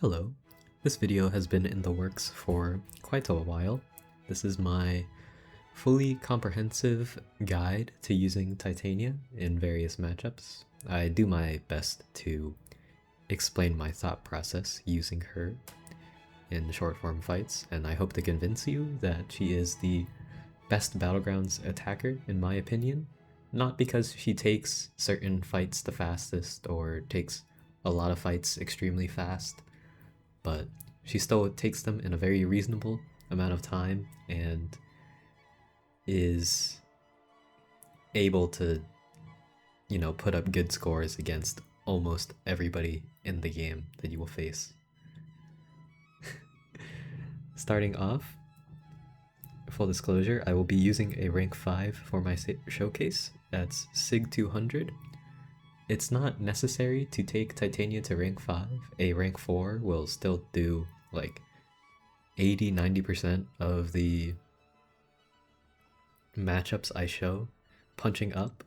Hello. This video has been in the works for quite a while. This is my fully comprehensive guide to using Titania in various matchups. I do my best to explain my thought process using her in short form fights, and I hope to convince you that she is the best Battlegrounds attacker in my opinion. Not because she takes certain fights the fastest or takes a lot of fights extremely fast, but she still takes them in a very reasonable amount of time and is able to, put up good scores against almost everybody in the game that you will face. Starting off, full disclosure, I will be using a rank 5 for my showcase. That's Sig 200. It's not necessary to take Titania to rank 5. A rank 4 will still do like 80-90% of the matchups I show punching up.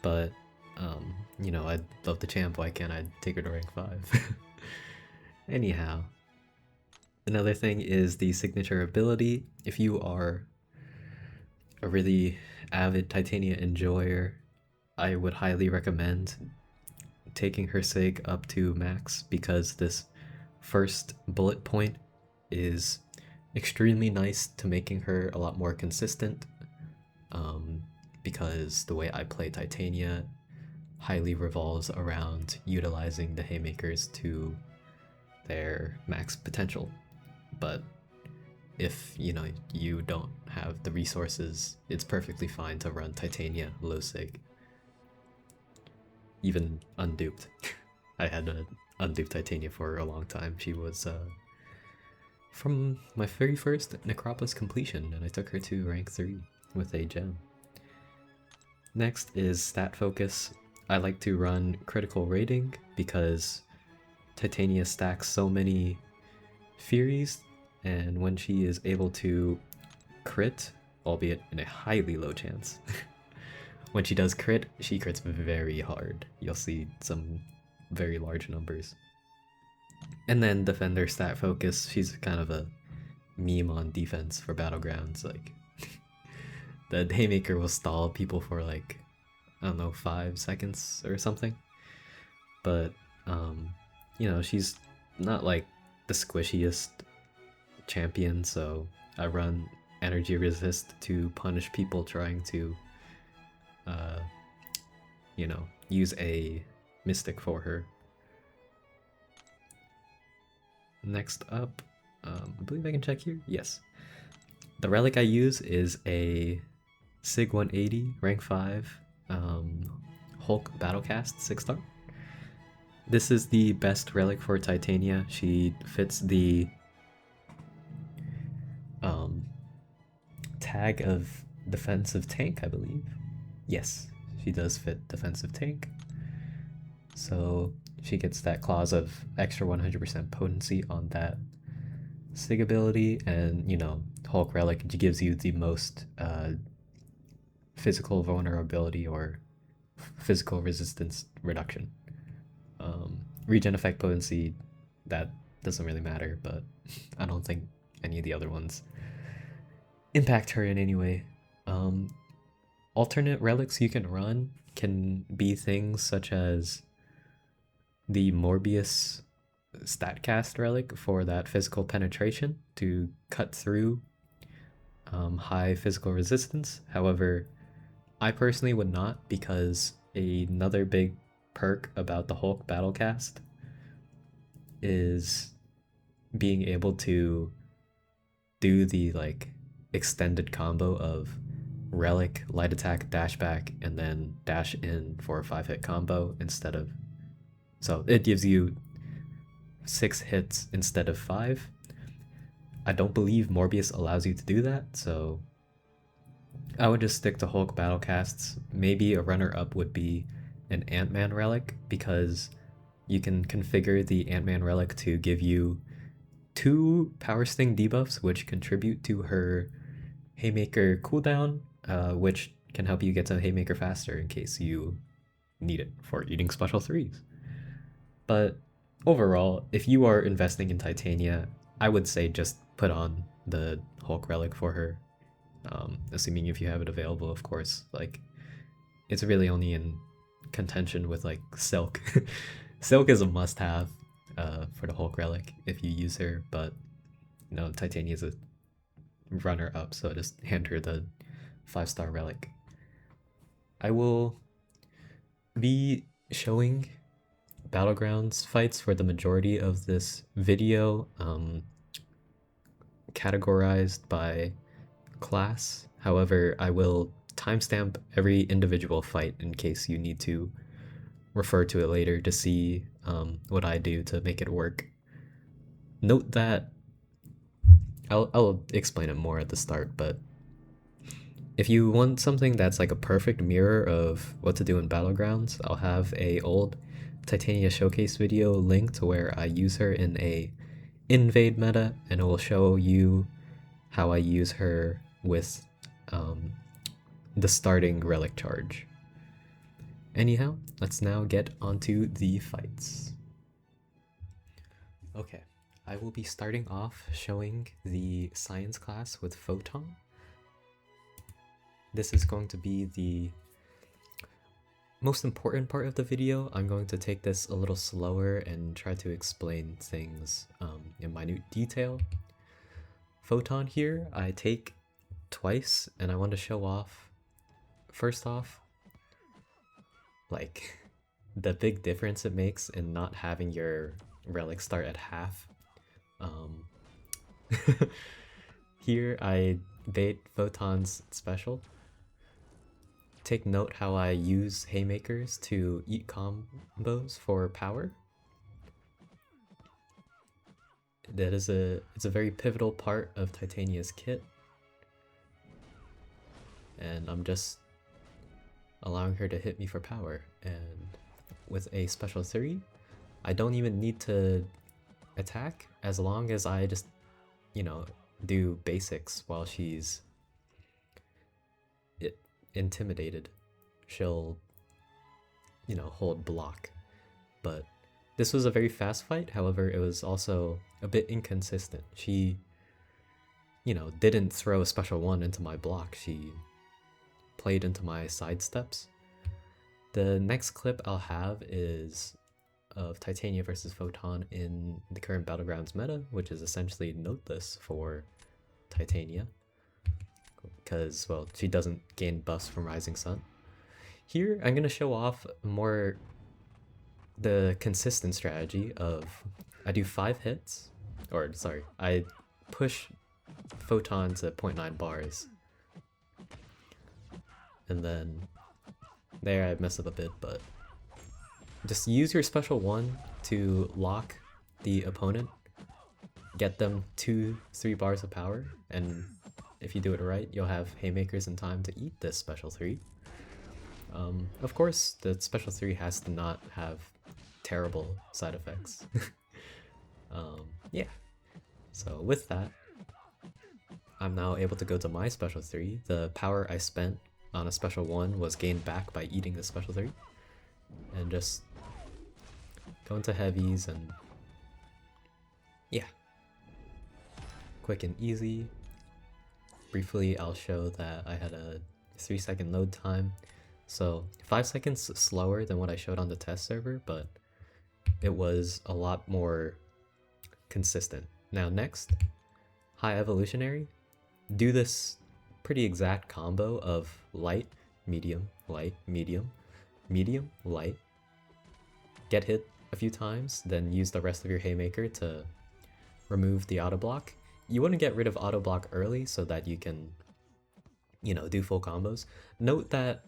But, I'd love the champ, why can't I take her to rank 5? Anyhow, another thing is the signature ability. If you are a really avid Titania enjoyer, I would highly recommend taking her sig up to max because this first bullet point is extremely nice to making her a lot more consistent, because the way I play Titania highly revolves around utilizing the haymakers to their max potential. But if you don't have the resources, it's perfectly fine to run Titania low sig. Even unduped. I had to undupe Titania for a long time. She was from my very first Necropolis completion, and I took her to rank 3 with a gem. Next is stat focus. I like to run critical rating because Titania stacks so many Furies, and when she is able to crit, albeit in a highly low chance, when she does crit, she crits very hard. You'll see some very large numbers. And then defender stat focus, she's kind of a meme on defense for Battlegrounds. Like, the haymaker will stall people for like, I don't know, 5 seconds or something. But, she's not like the squishiest champion, so I run energy resist to punish people trying to use a mystic for her. Next up, I believe I can check here. Yes. The relic I use is a Sig 180 rank 5 Hulk Battlecast 6-star. This is the best relic for Titania. She fits the tag of defensive tank, I believe. Yes, she does fit defensive tank. So she gets that clause of extra 100% potency on that Sig ability, and Hulk Relic gives you the most physical vulnerability or physical resistance reduction. Regen effect potency, that doesn't really matter, but I don't think any of the other ones impact her in any way. Alternate relics you can run can be things such as the Morbius Statcast relic for that physical penetration to cut through high physical resistance. However, I personally would not, because another big perk about the Hulk Battlecast is being able to do the extended combo of relic, light attack, dash back, and then dash in for a 5-hit combo instead of... So it gives you 6 hits instead of 5. I don't believe Morbius allows you to do that, so I would just stick to Hulk Battlecasts. Maybe a runner-up would be an Ant-Man relic, because you can configure the Ant-Man relic to give you 2 Power Sting debuffs, which contribute to her Haymaker cooldown, which can help you get to Haymaker faster in case you need it for eating special 3s. But overall, if you are investing in Titania, I would say just put on the Hulk relic for her. Assuming if you have it available, of course. Like, it's really only in contention with like Silk. Silk is a must-have for the Hulk relic if you use her, but Titania is a runner-up, so just hand her the 5-star relic. I will be showing Battlegrounds fights for the majority of this video, categorized by class. However, I will timestamp every individual fight in case you need to refer to it later to see what I do to make it work. Note that I'll explain it more at the start, but if you want something that's like a perfect mirror of what to do in Battlegrounds, I'll have a old Titania showcase video linked where I use her in a invade meta, and it will show you how I use her with the starting relic charge. Anyhow, let's now get onto the fights. Okay, I will be starting off showing the science class with Photon. This is going to be the most important part of the video. I'm going to take this a little slower and try to explain things in minute detail. Photon here, I take twice, and I want to show off, first off, like, the big difference it makes in not having your relic start at half. Here, I bait Photon's special. Take note how I use haymakers to eat combos for power. It's a very pivotal part of Titania's kit, and I'm just allowing her to hit me for power. And with a special 3, I don't even need to attack as long as I just, do basics while she's intimidated. She'll, hold block. But this was a very fast fight, however, it was also a bit inconsistent. She, didn't throw a special 1 into my block. She played into my side steps. The next clip I'll have is of Titania versus Photon in the current Battlegrounds meta, which is essentially noteless for Titania, because, well, she doesn't gain buffs from Rising Sun. Here, I'm going to show off more the consistent strategy of I do 5 hits, or sorry, I push Photon to 0.9 bars, and then there I mess up a bit, but just use your special 1 to lock the opponent, get them 2-3 bars of power, and if you do it right, you'll have haymakers in time to eat this special 3. Of course, the special 3 has to not have terrible side effects. Yeah. So with that, I'm now able to go to my special 3. The power I spent on a special 1 was gained back by eating the special 3. And just go into heavies and yeah. Quick and easy. Briefly, I'll show that I had a 3-second load time. So 5 seconds slower than what I showed on the test server, but it was a lot more consistent. Now next, high evolutionary. Do this pretty exact combo of light, medium, medium, light. Get hit a few times, then use the rest of your haymaker to remove the auto block. You want to get rid of auto block early so that you can, do full combos. Note that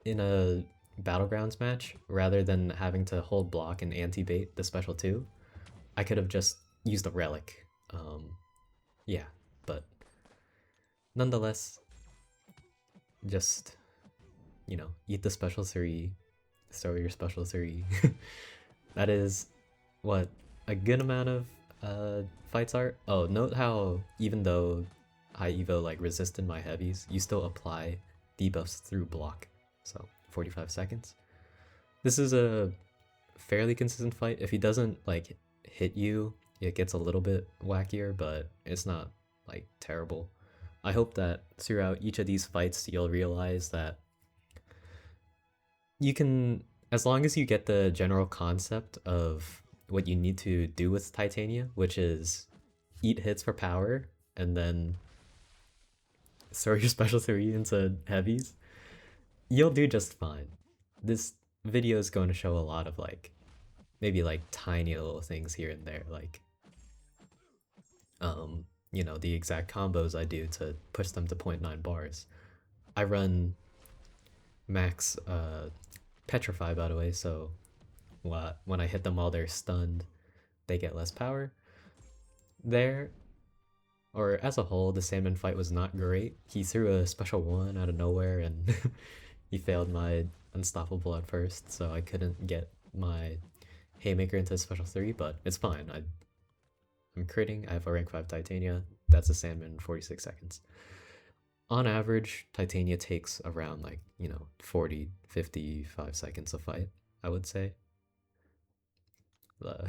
in a Battlegrounds match, rather than having to hold block and anti-bait the special 2, I could have just used a relic. Yeah, but nonetheless, just, eat the special 3, throw your special 3. That is what a good amount of fights are. Oh, note how even though high evo resisted my heavies, you still apply debuffs through block. So 45 seconds. This is a fairly consistent fight. If he doesn't like hit you, it gets a little bit wackier, but it's not like terrible. I hope that throughout each of these fights you'll realize that you can, as long as you get the general concept of what you need to do with Titania, which is eat hits for power and then throw your special 3 into heavies, you'll do just fine. This video is going to show a lot of like, maybe like tiny little things here and there, like, you know, the exact combos I do to push them to 0.9 bars. I run max Petrify, by the way, so when I hit them while they're stunned, they get less power. There, or as a whole, the Sandman fight was not great. He threw a special 1 out of nowhere and he failed my unstoppable at first, so I couldn't get my Haymaker into special 3, but it's fine. I'm critting, I have a rank 5 Titania, that's a Sandman in 46 seconds. On average, Titania takes around like, you know, 40, 55 seconds to fight, I would say. But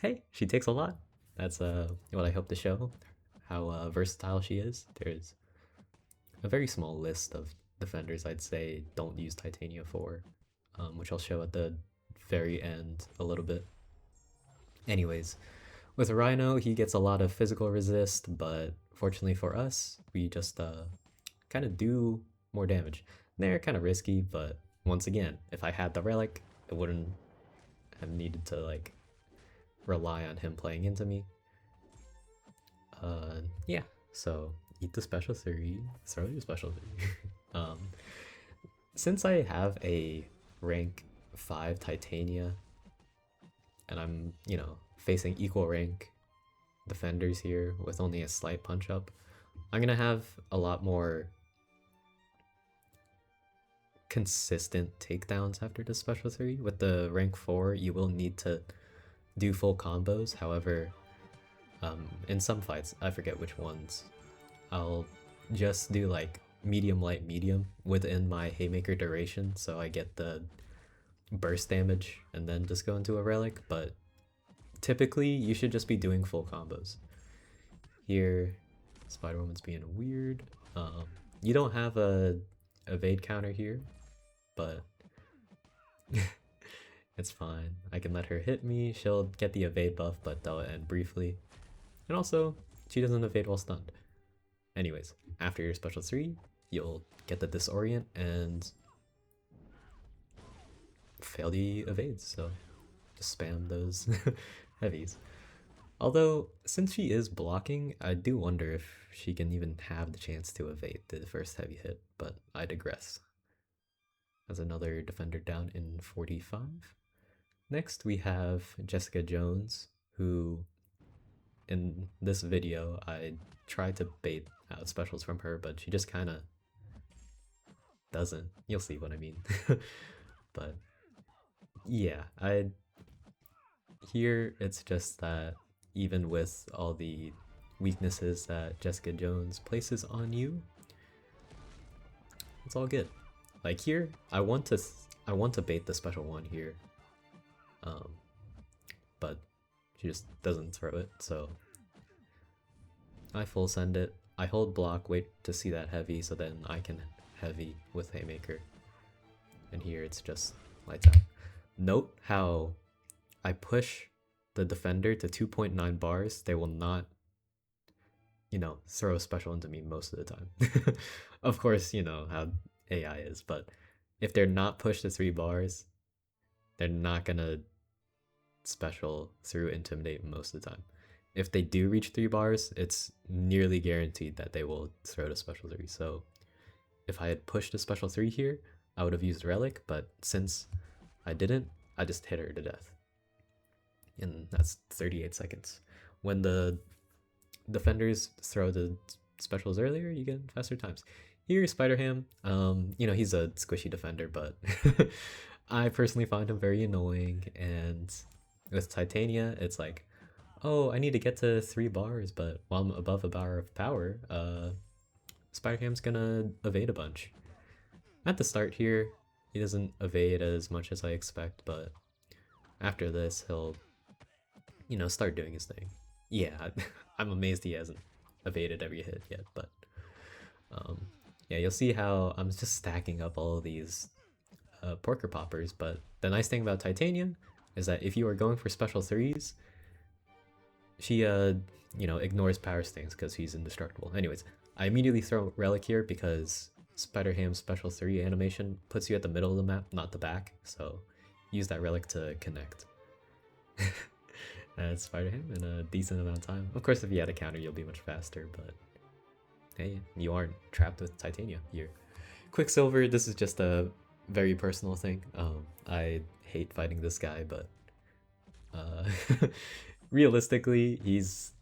hey, she takes a lot. That's what I hope to show, how versatile she is. There's a very small list of defenders I'd say don't use Titania for, which I'll show at the very end a little bit. Anyways, with Rhino, he gets a lot of physical resist, but fortunately for us, we just kind of do more damage. They're kind of risky, but once again, if I had the relic, I wouldn't have needed to like rely on him playing into me. Yeah, so eat the special 3, throw your special 3. Since I have a rank 5 Titania, and I'm, you know, facing equal rank defenders here with only a slight punch up, I'm gonna have a lot more consistent takedowns after the special 3. With the rank 4, you will need to do full combos. However, in some fights, I forget which ones, I'll just do like medium, light, medium within my Haymaker duration, so I get the burst damage and then just go into a relic. But typically, you should just be doing full combos. Here, Spiderwoman's being weird. You don't have a evade counter here, but it's fine. I can let her hit me, she'll get the evade buff, but that'll end briefly. And also, she doesn't evade while stunned. Anyways, after your special 3, you'll get the disorient and fail the evades, so just spam those heavies. Although, since she is blocking, I do wonder if she can even have the chance to evade the first heavy hit, but I digress. As another defender down in 45. Next, we have Jessica Jones, who in this video I tried to bait out specials from her, but she just kind of doesn't. You'll see what I mean. But yeah, here it's just that even with all the weaknesses that Jessica Jones places on you, it's all good. Like here, I want to bait the special 1 here, but she just doesn't throw it, so I full send it. I hold block, wait to see that heavy, so then I can heavy with Haymaker. And here it's just lights out. Note how I push the defender to 2.9 bars. They will not, you know, throw a special into me most of the time. Of course, you know how AI is, but if they're not pushed to 3 bars, they're not gonna special through Intimidate most of the time. If they do reach 3 bars, it's nearly guaranteed that they will throw to special 3. So if I had pushed a special 3 here, I would have used Relic, but since I didn't, I just hit her to death. And that's 38 seconds. When the defenders throw the specials earlier, you get faster times. Here, Spiderham, you know, he's a squishy defender, but I personally find him very annoying. And with Titania, it's like, oh, I need to get to 3 bars, but while I'm above a bar of power, Spiderham's gonna evade a bunch. At the start here, He doesn't evade as much as I expect, but after this, he'll, you know, start doing his thing. Yeah, I'm amazed he hasn't evaded every hit yet, but yeah, you'll see how I'm just stacking up all of these Porker Poppers, but the nice thing about Titania is that if you are going for special 3s, she, you know, ignores power stings because he's indestructible. Anyways, I immediately throw Relic here because Spiderham's special 3 animation puts you at the middle of the map, not the back, so use that Relic to connect. That's Spiderham in a decent amount of time. Of course, if you had a counter, you'll be much faster, but hey, you aren't trapped with Titania here. Quicksilver, this is just a very personal thing. I hate fighting this guy, but realistically, he's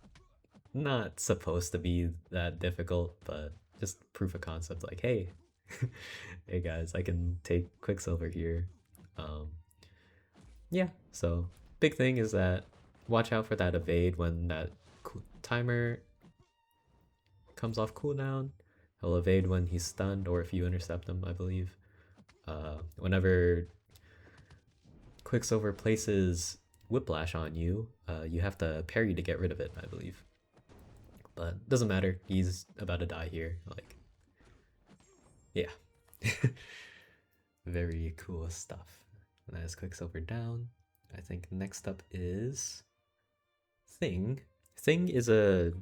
not supposed to be that difficult, but just proof of concept, like, hey, hey guys, I can take Quicksilver here. Yeah, so big thing is that watch out for that evade when that timer comes off cooldown. He'll evade when he's stunned or if you intercept him, I believe. Whenever Quicksilver places Whiplash on you, you have to parry to get rid of it, I believe. But doesn't matter, he's about to die here. Like, yeah. Very cool stuff. And that is Quicksilver down. I think next up is Thing. Thing is a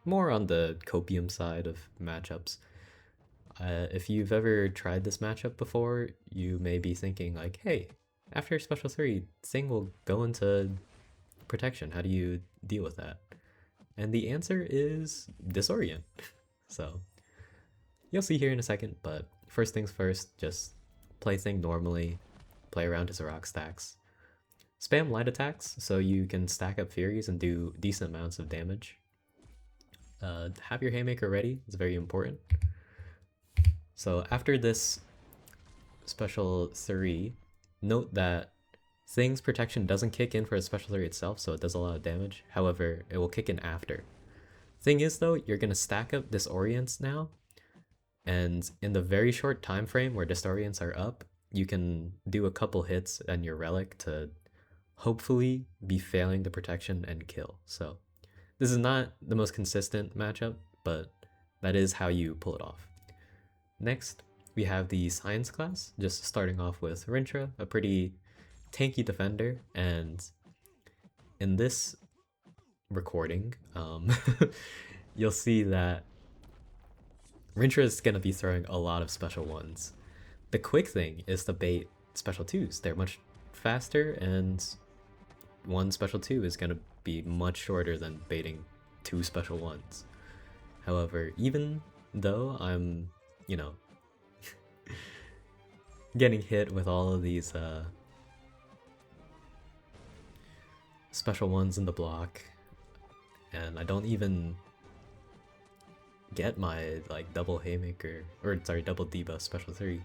more on the copium side of matchups. If you've ever tried this matchup before, you may be thinking like, hey, after special 3, Thing will go into protection. How do you deal with that? And the answer is disorient. So you'll see here in a second, but first things first, just play Thing normally, play around his rock stacks. Spam light attacks so you can stack up Furies and do decent amounts of damage. Have your Haymaker ready, it's very important. So after this special 3, note that Thing's protection doesn't kick in for a special 3 itself, so it does a lot of damage. However, it will kick in after. Thing is though, you're going to stack up Disorients now, and in the very short time frame where Disorients are up, you can do a couple hits and your Relic to hopefully be failing the protection and kill. So this is not the most consistent matchup, but that is how you pull it off. Next, we have the Science class, just starting off with Rintrah, a pretty tanky defender, and in this recording, you'll see that Rintrah is going to be throwing a lot of special 1s. The quick thing is to bait special 2s. They're much faster, and one special 2 is going to be much shorter than baiting 2 special 1s. However, even though I'm, you know, getting hit with all of these special 1s in the block, and I don't even get my like double Haymaker, or sorry, double debuff special 3,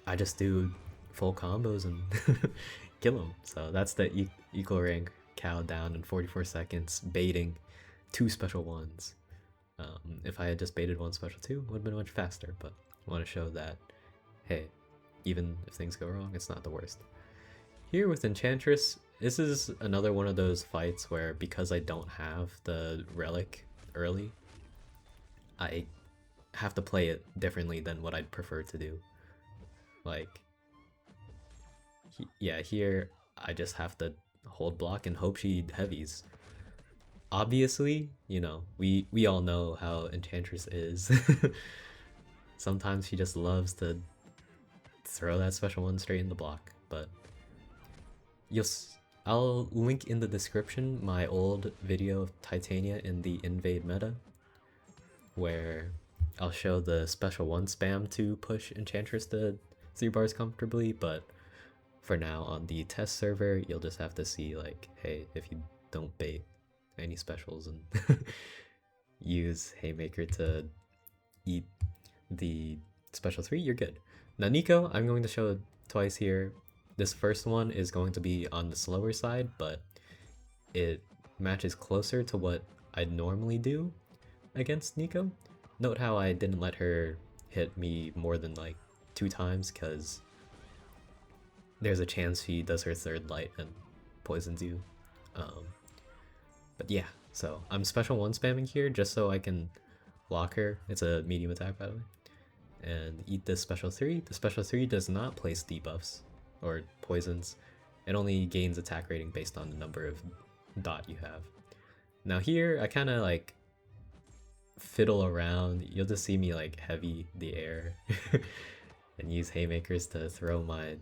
I just do full combos and kill him. So that's the equal rank cow down in 44 seconds, baiting 2 special 1s. If I had just baited 1 special 2, it would have been much faster, but I want to show that, hey, even if things go wrong, it's not the worst. Here with Enchantress, this is another one of those fights where because I don't have the Relic early, I have to play it differently than what I'd prefer to do. Like, yeah, here I just have to hold block and hope she heavies. Obviously, you know, we all know how Enchantress is. Sometimes she just loves to throw that special 1 straight in the block, but I'll link in the description my old video of Titania in the invade meta, where I'll show the special 1 spam to push Enchantress to 3 bars comfortably, but for now on the test server, you'll just have to see like, hey, if you don't bait any specials and use Haymaker to eat the special 3, you're good. Now Nico, I'm going to show twice here. This first one is going to be on the slower side, but it matches closer to what I'd normally do against Nico. Note how I didn't let her hit me more than like 2 times, because there's a chance she does her third light and poisons you. But yeah, so I'm special 1 spamming here just so I can block her. It's a medium attack, by the way. And eat this special 3. The special 3 does not place debuffs or poisons. It only gains attack rating based on the number of dot you have. Now here, I kind of like fiddle around. You'll just see me like heavy the air and use haymakers to throw my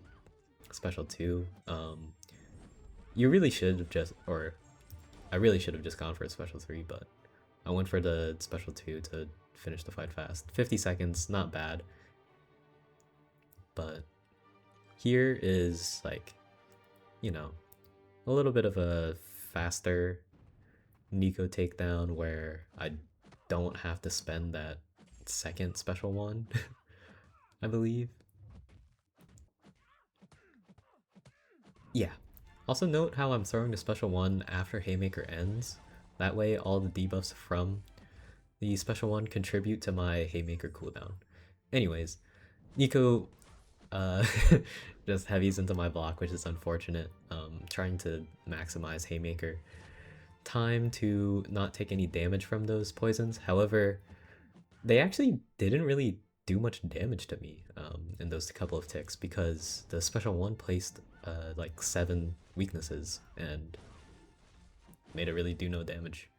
special 2. You really should have just, or I really should have just gone for a special 3, but I went for the special 2 to finish the fight fast. 50 seconds, not bad. But here is like, you know, a little bit of a faster Nico takedown where I don't have to spend that second special 1, I believe. Yeah. Also note how I'm throwing the special 1 after Haymaker ends. That way all the debuffs from the special 1 contribute to my Haymaker cooldown. Anyways, Nico just heavies into my block, which is unfortunate. Trying to maximize Haymaker time to not take any damage from those poisons. However, they actually didn't really do much damage to me in those couple of ticks because the special 1 placed like 7 weaknesses and made it really do no damage.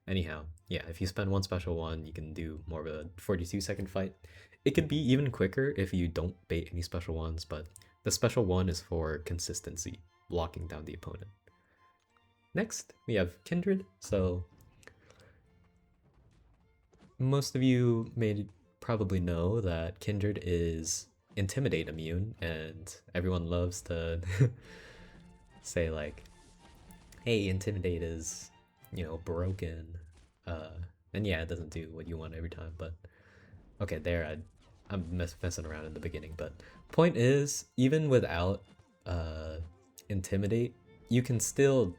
Anyhow, yeah, if you spend 1 special 1, you can do more of a 42-second fight. It could be even quicker if you don't bait any special 1s, but the special 1 is for consistency, locking down the opponent. Next, we have Kindred. So most of you may probably know that Kindred is Intimidate immune, and everyone loves to say like, hey, Intimidate is, you know, broken. And yeah, it doesn't do what you want every time, but okay, there I'm messing around in the beginning, but point is, even without Intimidate, you can still,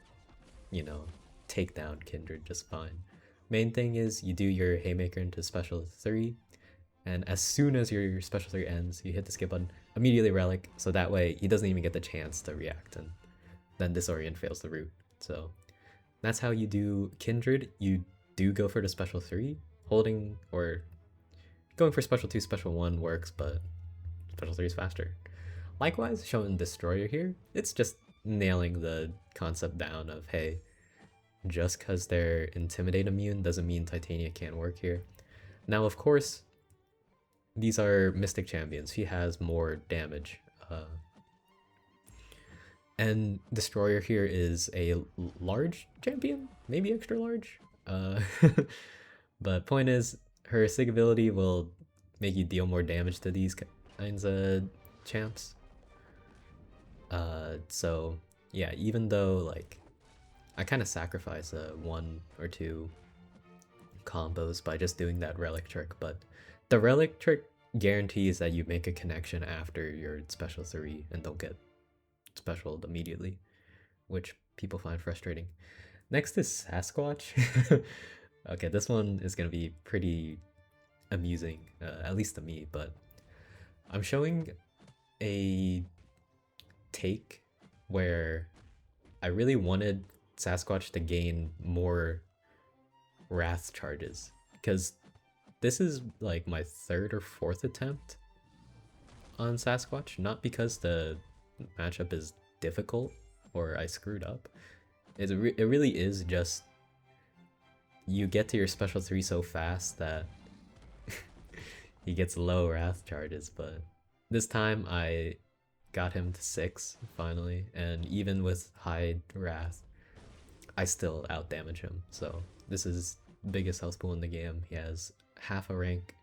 you know, take down Kindred just fine. Main thing is you do your Haymaker into special 3, and as soon as your special 3 ends, you hit the skip button, immediately relic, so that way he doesn't even get the chance to react, and then Disorient fails the route. So that's how you do Kindred. You do go for the special 3, holding or going for special 2, special 1 works, but special 3 is faster. Likewise, showing Destroyer here, it's just nailing the concept down of, hey, just because they're Intimidate immune doesn't mean Titania can't work here. Now, of course, these are Mystic Champions. She has more damage. And Destroyer here is a large champion, maybe extra large. But point is, her Sig ability will make you deal more damage to these kinds of champs. So yeah, even though like I kind of sacrifice 1 or 2 combos by just doing that relic trick, but the relic trick guarantees that you make a connection after your special 3 and don't get specialed immediately, which people find frustrating. Next is Sasquatch. Okay, this one is gonna be pretty amusing, at least to me, but I'm showing a take where I really wanted Sasquatch to gain more wrath charges, because this is like my 3rd or 4th attempt on Sasquatch, not because the matchup is difficult or I screwed up. It really is just you get to your special 3 so fast that he gets low wrath charges, but this time I got him to 6 finally, and even with high wrath I still out damage him. So this is biggest health pool in the game. He has half a rank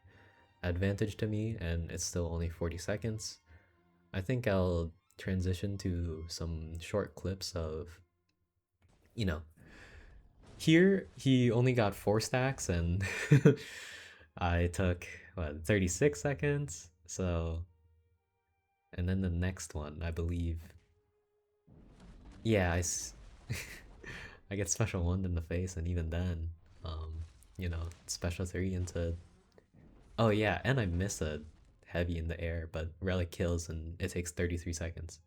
advantage to me, and it's still only 40 seconds. I think I'll transition to some short clips of, you know, here he only got 4 stacks and I took what, 36 seconds. So, and then the next one, I believe, yeah, I get special 1 in the face, and even then, you know, special 3 into, oh yeah, and I miss a heavy in the air, but relic kills and it takes 33 seconds.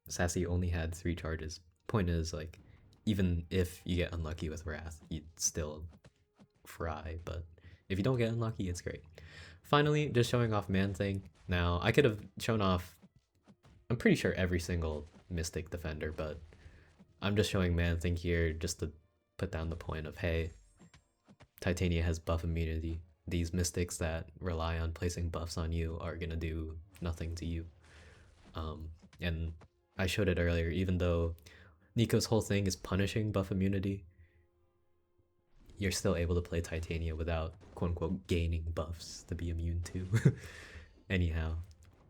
Sassy only had 3 charges. Point is, like, even if you get unlucky with Wrath, you'd still fry, but if you don't get unlucky, it's great. Finally, just showing off Manthing. Now, I could have shown off, I'm pretty sure, every single Mystic Defender, but I'm just showing Manthing here just to put down the point of, hey, Titania has buff immunity. These Mystics that rely on placing buffs on you are gonna do nothing to you. And I showed it earlier, even though Nico's whole thing is punishing buff immunity, you're still able to play Titania without quote-unquote gaining buffs to be immune to. Anyhow,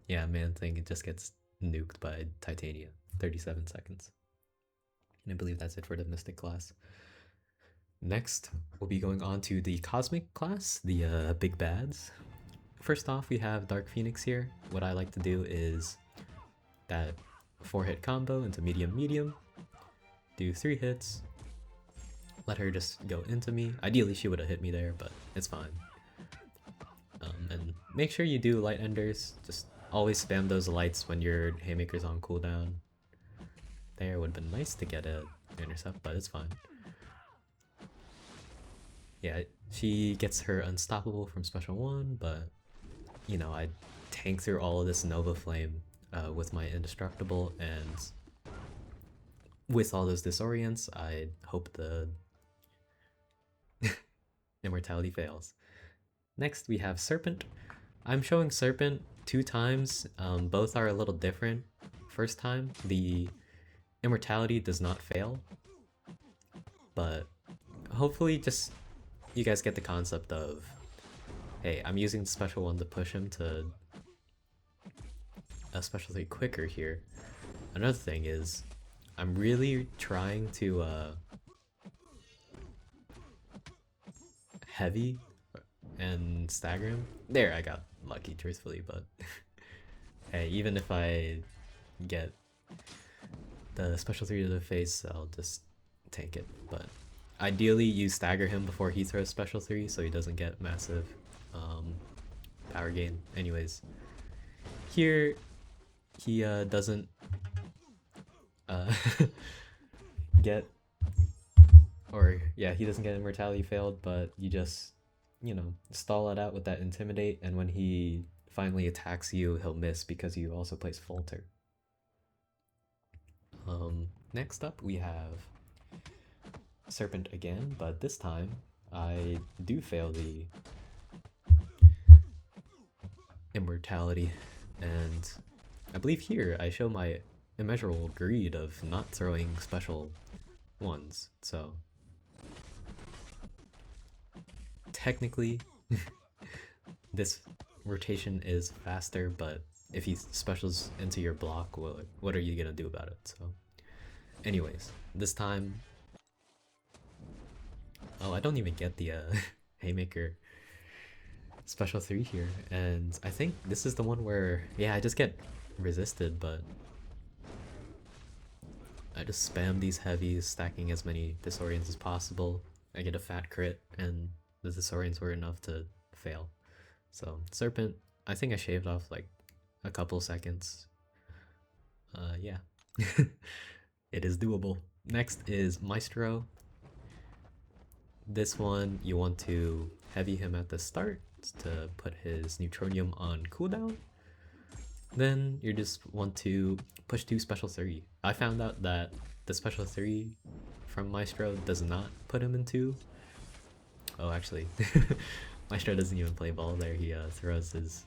yeah, Manthing, it just gets nuked by Titania. 37 seconds. And I believe that's it for the Mystic class. Next, we'll be going on to the Cosmic class, the big bads. First off, we have Dark Phoenix here. What I like to do is that 4-hit combo into medium, do 3 hits, let her just go into me. Ideally, she would have hit me there, but it's fine. And make sure you do light enders. Just always spam those lights when your Haymaker's on cooldown. There would have been nice to get a intercept, but it's fine. Yeah, she gets her Unstoppable from Special 1, but, you know, I tank through all of this Nova Flame with my Indestructible, and with all those Disorients, I hope the Immortality fails. Next, we have Serpent. I'm showing Serpent 2 times. Both are a little different. First time, the Immortality does not fail, but hopefully just you guys get the concept of, hey, I'm using the Special 1 to push him to a Special 3 quicker here. Another thing is, I'm really trying to heavy and stagger him. There, I got lucky, truthfully, but hey, even if I get the Special 3 to the face, I'll just tank it. But ideally, you stagger him before he throws Special 3 so he doesn't get massive power gain. Anyways, here he doesn't get, or yeah, he doesn't get Immortality failed, but you just, you know, stall it out with that Intimidate, and when he finally attacks you, he'll miss because you also place Falter. Next up we have Serpent again, but this time I do fail the Immortality, and I believe here I show my immeasurable greed of not throwing Special 1s, so technically this rotation is faster, but if he specials into your block, well, what are you gonna do about it? So anyways, this time, oh, I don't even get the Haymaker Special 3 here, and I think this is the one where, yeah, I just get resisted, but I just spam these heavies, stacking as many Disorients as possible. I get a fat crit, and the Disorients were enough to fail. So Serpent, I think I shaved off like a couple seconds. Yeah, it is doable. Next is Maestro. This one, you want to heavy him at the start to put his Neutronium on cooldown. Then you just want to push 2 Special 3. I found out that the Special 3 from Maestro does not put him in 2. Oh, actually, Maestro doesn't even play ball there. He throws his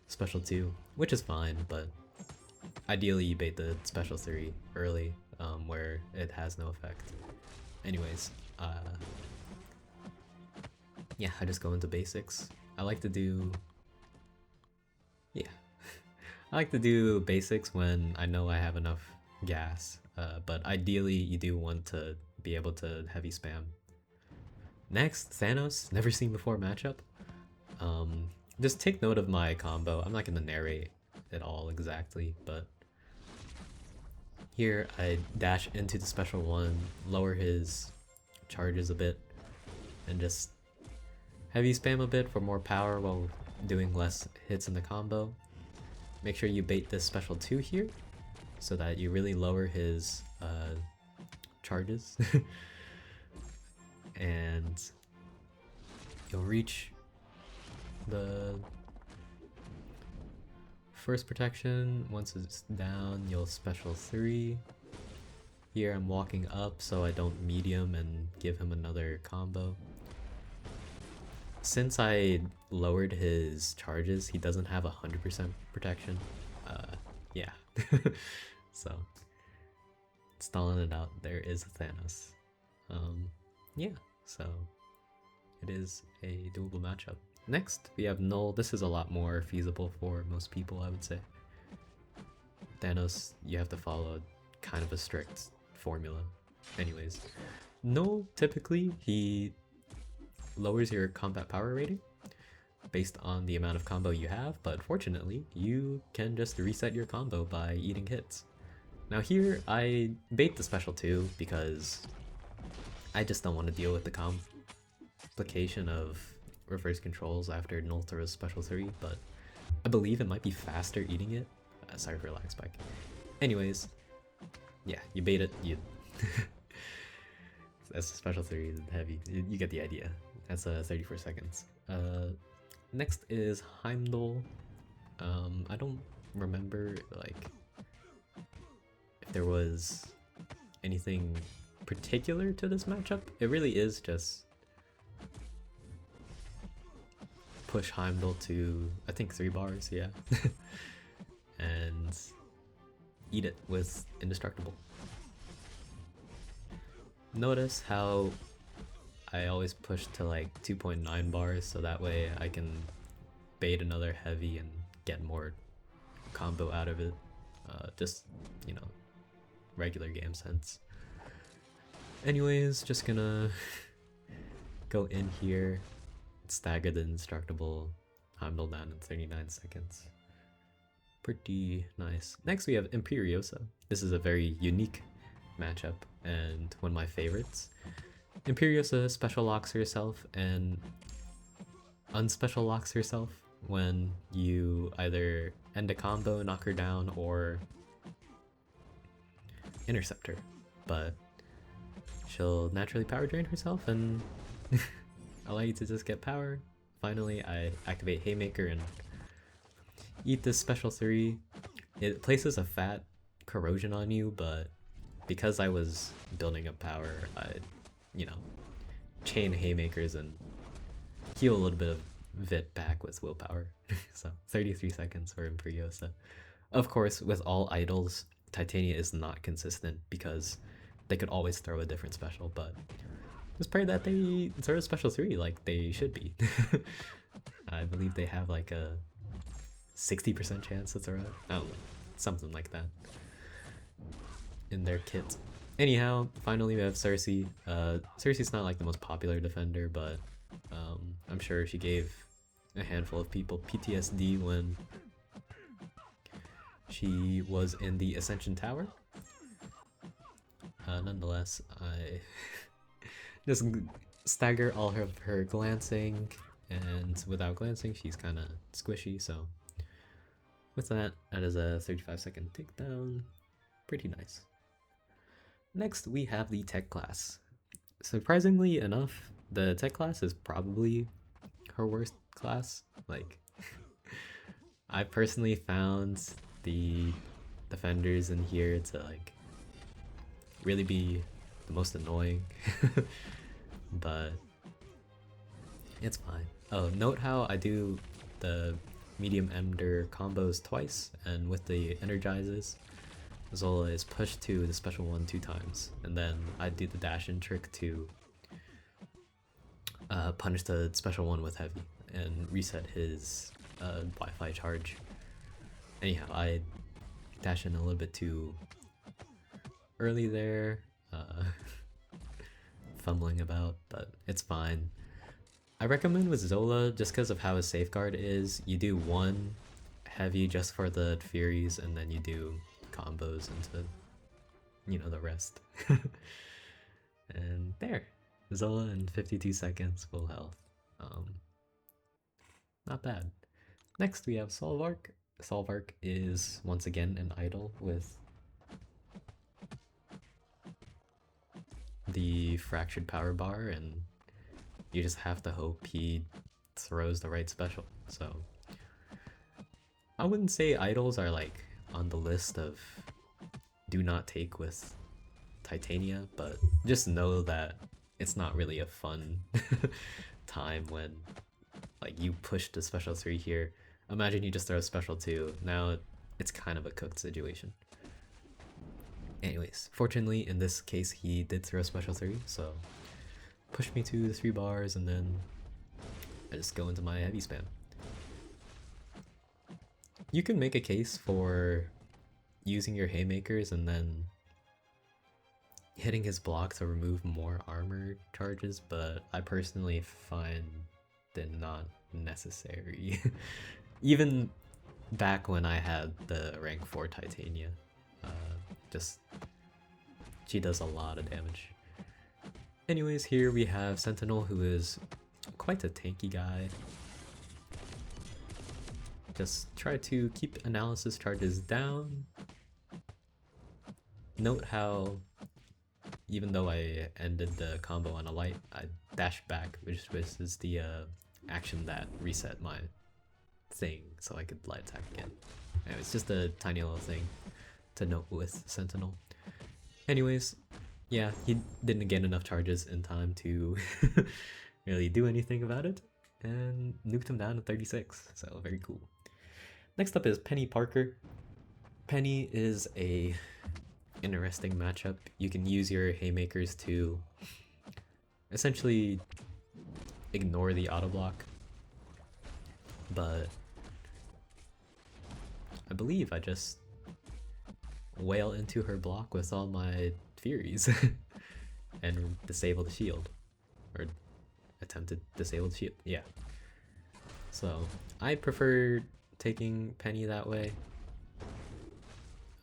Special 2, which is fine, but ideally you bait the Special 3 early, where it has no effect. Anyways, yeah, I just go into basics. I like to do, yeah, I like to do basics when I know I have enough gas, but ideally you do want to be able to heavy spam. Next, Thanos, never seen before matchup. Just take note of my combo. I'm not going to narrate it all exactly, but here I dash into the Special 1, lower his charges a bit, and just heavy spam a bit for more power while doing less hits in the combo. make sure you bait this special 2 here so that you really lower his charges. And you'll reach the first protection. Once it's down, you'll special 3. Here I'm walking up so I don't medium and give him another combo. Since I lowered his charges, he doesn't have 100% protection. Yeah. So, stalling it out, there is a Thanos. Yeah, so it is a doable matchup. Next, we have Knull. This is a lot more feasible for most people, I would say. Thanos, you have to follow kind of a strict formula. Anyways, Knull, typically, he lowers your combat power rating based on the amount of combo you have, but fortunately, you can just reset your combo by eating hits. Now here, I bait the special 2 because I just don't want to deal with the complication of reverse controls after Knull throws special 3, but I believe it might be faster eating it. Sorry for lag spike. Anyways, yeah, you bait it, you... That's a special 3, heavy. You get the idea. That's 34 seconds. Next is Heimdall. I don't remember, like, if there was anything particular to this matchup. It really is just push Heimdall to, I think, 3 bars, yeah. And eat it with Indestructible. Notice how I always push to like 2.9 bars, so that way I can bait another heavy and get more combo out of it. Just, you know, regular game sense. Anyways, just gonna go in here, stagger the Indestructible, Heimdall down in 39 seconds. Pretty nice. Next we have Imperiosa. This is a very unique matchup and one of my favorites. Imperiosa special locks herself and unspecial locks herself when you either end a combo, knock her down, or intercept her. But she'll naturally power drain herself and allow you to just get power. Finally, I activate Haymaker and eat this special 3. It places a fat corrosion on you, but because I was building up power, I, you know, chain Haymakers and heal a little bit of Vit back with willpower. So 33 seconds for Imperiosa. Of course, with all idols, Titania is not consistent because they could always throw a different special, but just pray that they throw a special 3 like they should be. I believe they have like a 60% chance to throw it. I don't know, something like that in their kit. Anyhow, finally we have Sersi. Sersi's not like the most popular defender, but I'm sure she gave a handful of people PTSD when she was in the Ascension Tower. Nonetheless, I just stagger all of her glancing, and without glancing she's kind of squishy, so with that, that is a 35-second takedown. Pretty nice. Next we have the tech class. Surprisingly enough, the tech class is probably her worst class. Like, I personally found the defenders in here to like really be the most annoying. But it's fine. Oh, note how I do the medium ender combos twice, and with the energizes, Zola is pushed to the special 1 2 times, and then I do the dash in trick to punish the special 1 with heavy and reset his Wi-Fi charge. Anyhow, I dash in a little bit too early there, fumbling about, but it's fine. I recommend with Zola, just because of how his safeguard is, you do 1 heavy just for the Furies, and then you do combos into, you know, the rest. And there, Zola in 52 seconds, full health. Not bad. Next we have Solvarch. Solvarch is once again an idol with the fractured power bar, and you just have to hope he throws the right special. So I wouldn't say idols are like on the list of do not take with Titania, but just know that it's not really a fun time when like you push the special 3 here. Imagine you just throw a special 2. Now it's kind of a cooked situation. Anyways, fortunately in this case he did throw a special 3, so push me to the 3 bars and then I just go into my heavy spam. You can make a case for using your haymakers and then hitting his block to remove more armor charges, but I personally find it not necessary. Even back when I had the rank 4 Titania, just she does a lot of damage. Anyways, here we have Sentinel, who is quite a tanky guy. Just try to keep analysis charges down. Note how even though I ended the combo on a light, I dashed back, which is the action that reset my thing so I could light attack again. Anyway, it's just a tiny little thing to note with Sentinel. Anyways, yeah, he didn't get enough charges in time to really do anything about it, and nuked him down to 36, so very cool. Next up is Peni Parker. Peni is a interesting matchup. You can use your haymakers to essentially ignore the auto block, but I believe I just wail into her block with all my Furies and disable the shield, or attempt to disable the shield, yeah. So I prefer taking Peni that way.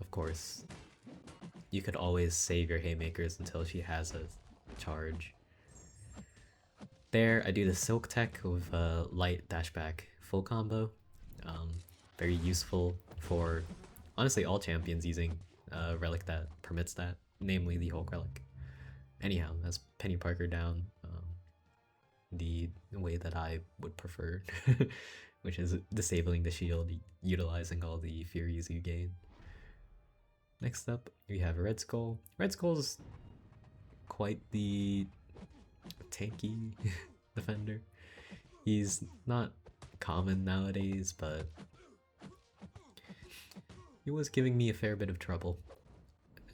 Of course, you could always save your haymakers until she has a charge. There, I do the Silk Tech with light dashback full combo. Very useful for honestly all champions using a relic that permits that, namely the Hulk relic. Anyhow, that's Peni Parker down the way that I would prefer, which is disabling the shield, utilizing all the Furies you gain. Next up, we have Red Skull. Red Skull's quite the tanky defender. He's not common nowadays, but he was giving me a fair bit of trouble,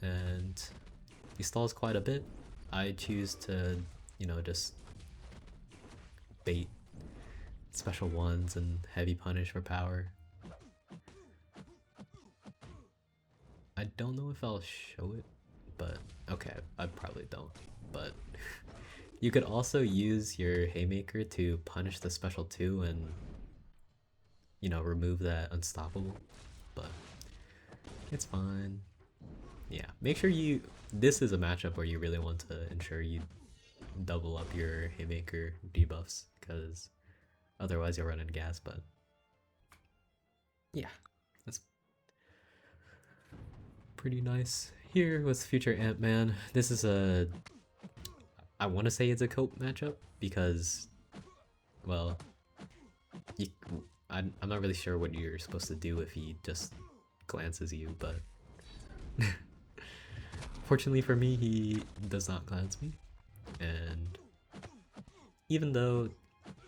and he stalls quite a bit. I choose to, you know, just bait special ones and heavy punish for power. I don't know if I'll show it, but okay, I probably don't. But you could also use your haymaker to punish the special 2 and, you know, remove that unstoppable, but it's fine. Yeah, make sure you, this is a matchup where you really want to ensure you double up your haymaker debuffs, because otherwise you'll run out of gas. But yeah, that's pretty nice. Here with Future Ant-Man, this is a, I want to say it's a cope matchup because, well, I'm not really sure what you're supposed to do if he just glances you, but fortunately for me, he does not glance me, and even though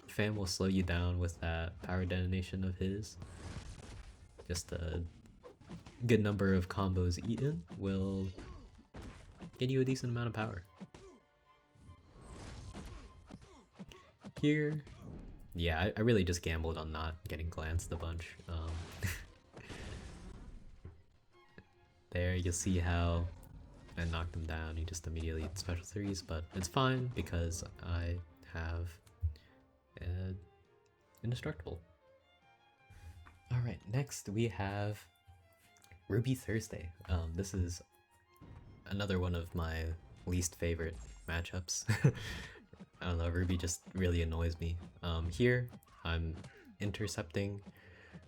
Fam will slow you down with that power detonation of his, just a good number of combos eaten will get you a decent amount of power. Here, yeah, I really just gambled on not getting glanced a bunch. There, you'll see how I knocked him down. He just immediately special 3s, but it's fine because I have indestructible. Alright, next we have Ruby Thursday. This is another one of my least favorite matchups. I don't know, Ruby just really annoys me. Here, I'm intercepting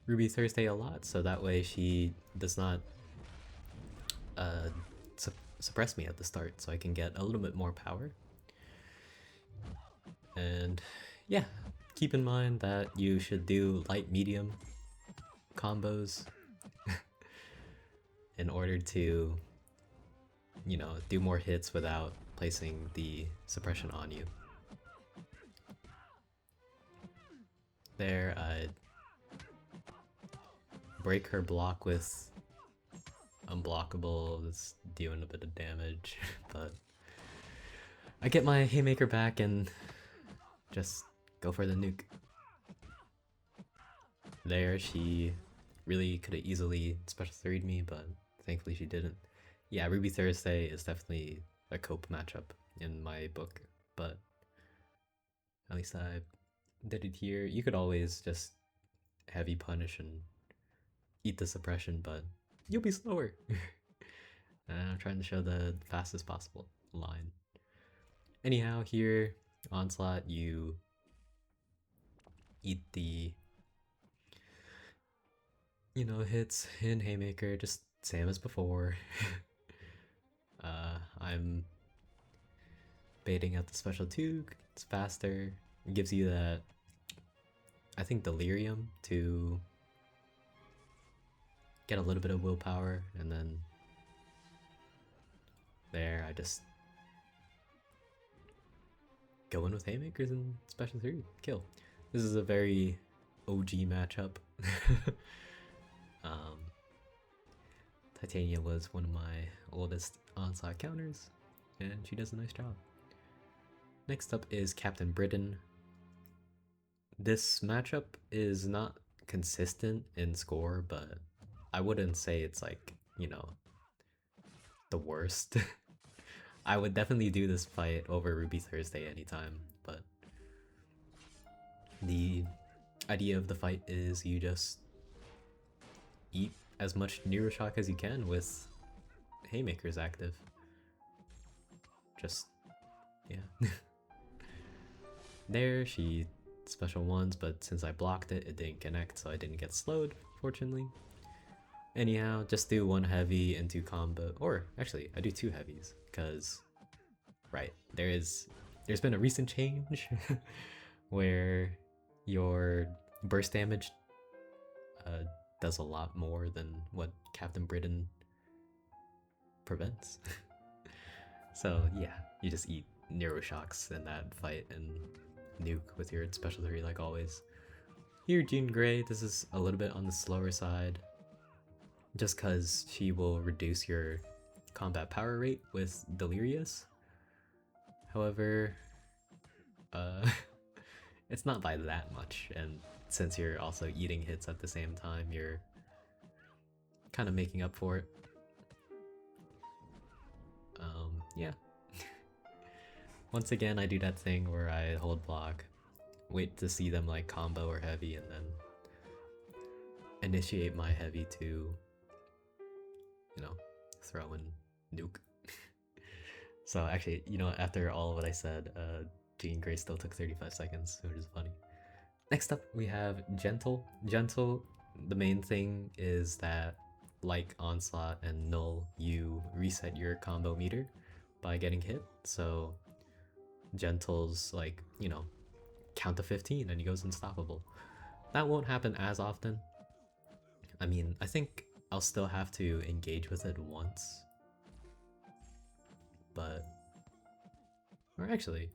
Ruby Thursday a lot, so that way she does not suppress me at the start, so I can get a little bit more power. And yeah, keep in mind that you should do light medium combos in order to, you know, do more hits without placing the suppression on you. There, I break her block with unblockable. It's doing a bit of damage, but I get my haymaker back and just go for the nuke. There, she really could have easily special 3'd me, but thankfully she didn't. Yeah, Ruby Thursday is definitely a cope matchup in my book, but at least I did it here. You could always just heavy punish and eat the suppression, but you'll be slower. I'm trying to show the fastest possible line. Anyhow, here, Onslaught, you eat the, you know, hits in Haymaker, just same as before. I'm baiting out the special 2, it's faster, it gives you that, I think, delirium to get a little bit of willpower, and then there I just go in with haymakers and special 3 kill. This is a very OG matchup. Titania was one of my oldest Onslaught counters, and she does a nice job. Next up is Captain Britain. This matchup is not consistent in score, but I wouldn't say it's like, you know, the worst. I would definitely do this fight over Ruby Thursday anytime, but the idea of the fight is you just eat as much Neuroshock as you can with Haymakers active. Just, yeah. There, she special ones, but since I blocked it, it didn't connect, so I didn't get slowed, fortunately. Anyhow, just do 1 heavy and 2 combo, or actually, I do 2 heavies, because, right, there's been a recent change where your burst damage does a lot more than what Captain Britain prevents. So yeah, you just eat Neuroshocks in that fight and nuke with your special 3 like always. Here, Jean Grey, this is a little bit on the slower side, just because she will reduce your combat power rate with Delirious. However, it's not by that much, and since you're also eating hits at the same time, you're kind of making up for it. Yeah. Once again, I do that thing where I hold block, wait to see them like combo or heavy, and then initiate my heavy to, you know, throw in nuke. So actually, you know, after all of what I said, Jean Grey still took 35 seconds, which is funny. Next up, we have Gentle. Gentle, the main thing is that, like Onslaught and Knull, you reset your combo meter by getting hit, so Gentle's like, you know, count to 15 and he goes unstoppable. That won't happen as often. I mean, I think I'll still have to engage with it once, but, or actually,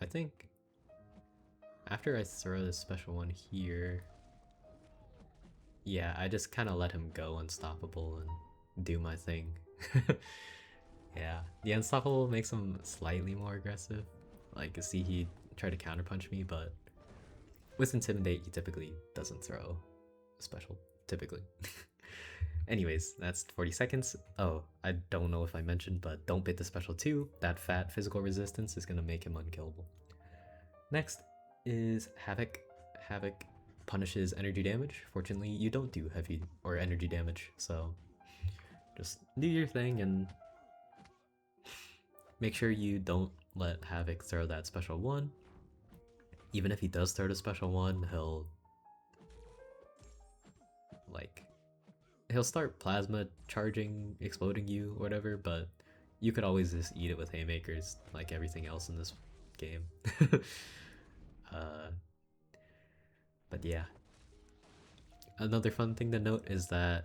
I think after I throw this special one here, yeah, I just kind of let him go unstoppable and do my thing. Yeah, the unstoppable makes him slightly more aggressive. Like, see, he tried to counterpunch me, but with Intimidate, he typically doesn't throw a special, typically. Anyways, that's 40 seconds. Oh, I don't know if I mentioned, but don't bait the special 2. That fat physical resistance is going to make him unkillable. Next is Havok. Havok punishes energy damage. Fortunately, you don't do heavy or energy damage, so just do your thing and make sure you don't let Havok throw that special 1. Even if he does throw the special 1, he'll like, he'll start plasma charging, exploding you, or whatever, but you could always just eat it with haymakers, like everything else in this game. uh, but yeah. Another fun thing to note is that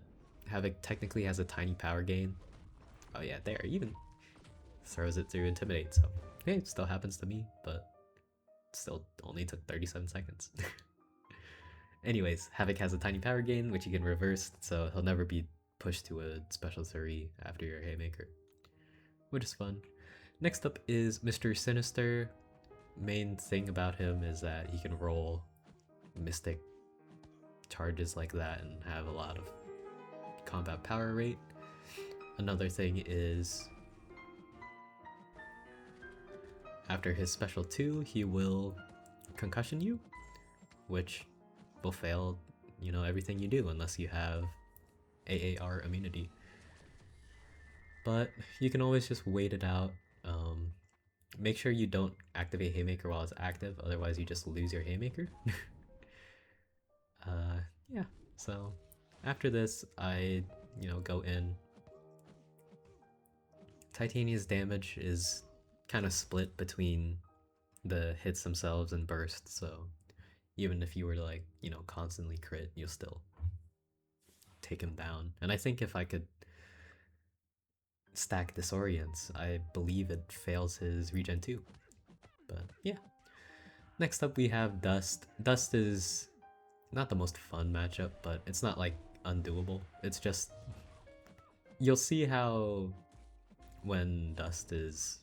Havok technically has a tiny power gain. Oh yeah, there, even throws it through Intimidate, so hey, it still happens to me, but still only took 37 seconds. Anyways, Havok has a tiny power gain, which you can reverse, so he'll never be pushed to a special 3 after your Haymaker, which is fun. Next up is Mr. Sinister. Main thing about him is that he can roll mystic charges like that and have a lot of combat power rate. Another thing is after his special 2, he will concussion you, which will fail, you know, everything you do unless you have AAR immunity. But you can always just wait it out. Make sure you don't activate Haymaker while it's active, otherwise you just lose your Haymaker. Yeah, so after this, I, you know, go in. Titania's damage is kind of split between the hits themselves and bursts, so even if you were to, like, you know, constantly crit, you'll still take him down. And I think if I could stack Disorients, I believe it fails his regen too. But yeah. Next up we have Dust. Dust is not the most fun matchup, but it's not like undoable. It's just, you'll see how when Dust is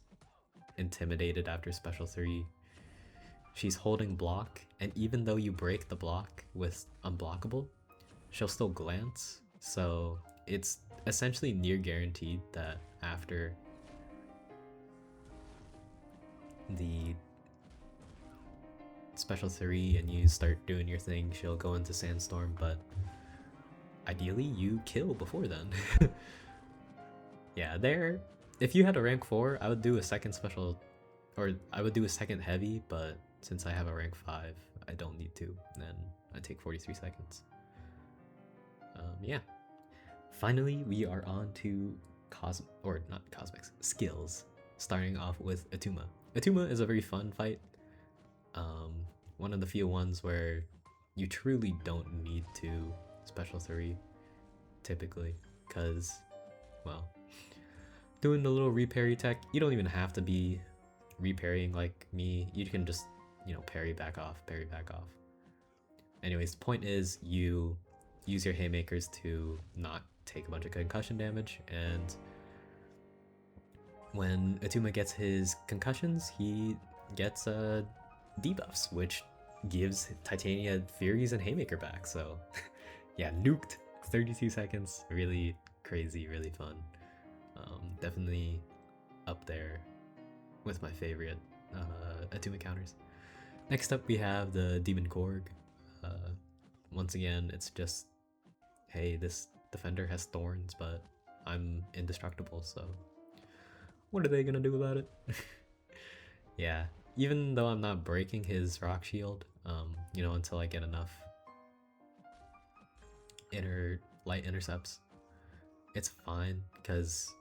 intimidated after special 3, she's holding block, and even though you break the block with unblockable, she'll still glance, so it's essentially near guaranteed that after the special 3 and you start doing your thing, she'll go into Sandstorm, but ideally you kill before then. Yeah, there, if you had a rank 4, I would do a second special, or I would do a second heavy, but since I have a rank 5, I don't need to, and then I take 43 seconds. Yeah. Finally, we are on to cosmics, skills, starting off with Attuma. Attuma is a very fun fight. One of the few ones where you truly don't need to special 3, typically, because, well, doing the little reparry tech, you don't even have to be reparrying like me. You can just, you know, parry back off. Anyways, the point is you use your haymakers to not take a bunch of concussion damage, and when Attuma gets his concussions, he gets debuffs, which gives Titania Furies and Haymaker back. So yeah, nuked 32 seconds, really crazy, really fun. Definitely up there with my favorite Attuma counters. Next up we have the Demon Korg. Once again, it's just, hey, this defender has thorns, but I'm indestructible, so what are they gonna do about it? Yeah, even though I'm not breaking his rock shield, you know, until I get enough light intercepts, it's fine, because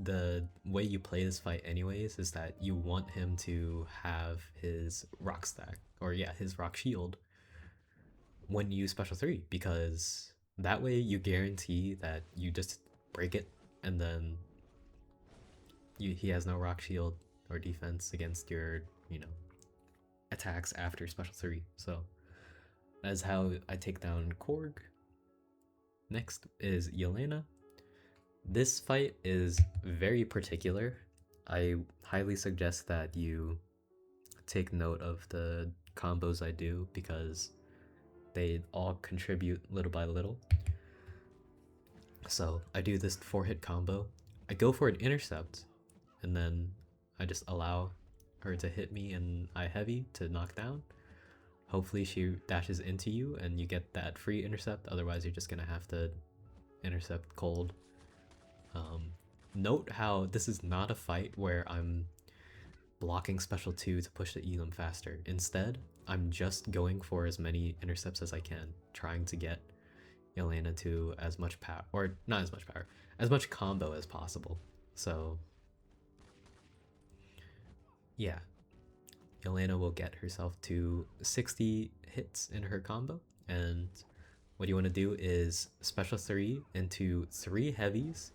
the way you play this fight anyways is that you want him to have his rock stack, or yeah, his rock shield when you use special 3, because that way you guarantee that you just break it and then he has no rock shield or defense against your, you know, attacks after special 3. So that is how I take down Korg. Next is Yelena. This fight is very particular. I highly suggest that you take note of the combos I do, because they all contribute little by little. So I do this 4-hit combo. I go for an intercept, and then I just allow her to hit me and I heavy to knock down. Hopefully she dashes into you and you get that free intercept, otherwise you're just gonna have to intercept cold. Note how this is not a fight where I'm blocking special 2 to push the Elim faster. Instead, I'm just going for as many intercepts as I can, trying to get Yelena to as much power, or not as much power, as much combo as possible. So yeah, Yelena will get herself to 60 hits in her combo, and what you want to do is special 3 into 3 heavies.